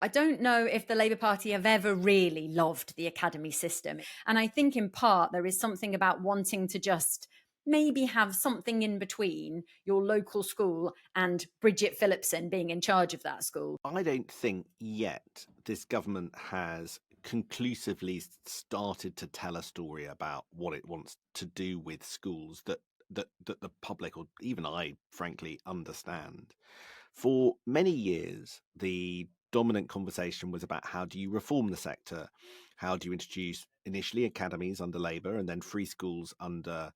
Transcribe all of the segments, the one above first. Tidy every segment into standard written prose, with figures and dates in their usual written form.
I don't know if the Labour Party have ever really loved the academy system. And I think in part there is something about wanting to just maybe have something in between your local school and Bridget Phillipson being in charge of that school. I don't think yet this government has conclusively started to tell a story about what it wants to do with schools that the public, or even I frankly, understand. For many years, the dominant conversation was about how do you reform the sector? How do you introduce initially academies under Labour and then free schools under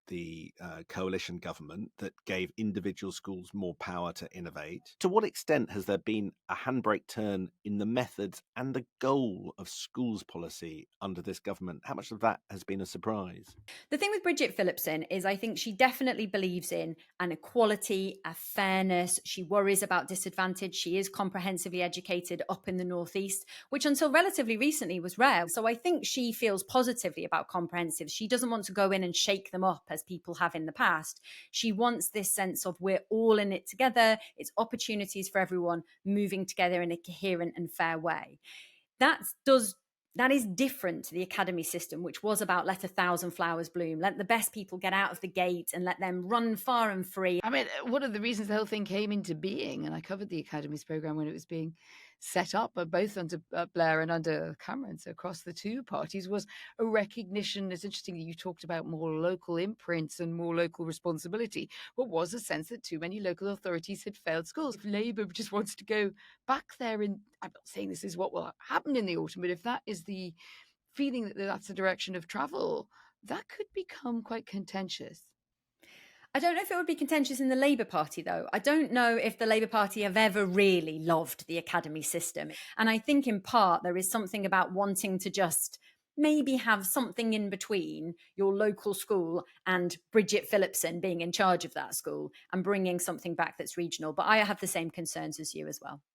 the coalition government that gave individual schools more power to innovate? To what extent has there been a handbrake turn in the methods and the goal of schools policy under this government? How much of that has been a surprise? The thing with Bridget Phillipson is I think she definitely believes in an equality, a fairness. She worries about disadvantage. She is comprehensively educated up in the Northeast, which until relatively recently was rare. So I think she feels positively about comprehensives. She doesn't want to go in and shake them up as people have in the past. She wants this sense of we're all in it together. It's opportunities for everyone moving together in a coherent and fair way. That does that is different to the academy system, which was about let 1,000 flowers bloom, let the best people get out of the gate and let them run far and free. I mean, one of the reasons the whole thing came into being, and I covered the Academies programme when it was being set up, both under Blair and under Cameron, so across the two parties, was a recognition. It's interesting that you talked about more local imprints and more local responsibility. What was a sense that too many local authorities had failed schools. If Labour just wants to go back there, and I'm not saying this is what will happen in the autumn, but if that is the feeling that that's the direction of travel, that could become quite contentious. I don't know if it would be contentious in the Labour Party, though. I don't know if the Labour Party have ever really loved the academy system. And I think in part there is something about wanting to just maybe have something in between your local school and Bridget Phillipson being in charge of that school and bringing something back that's regional. But I have the same concerns as you as well.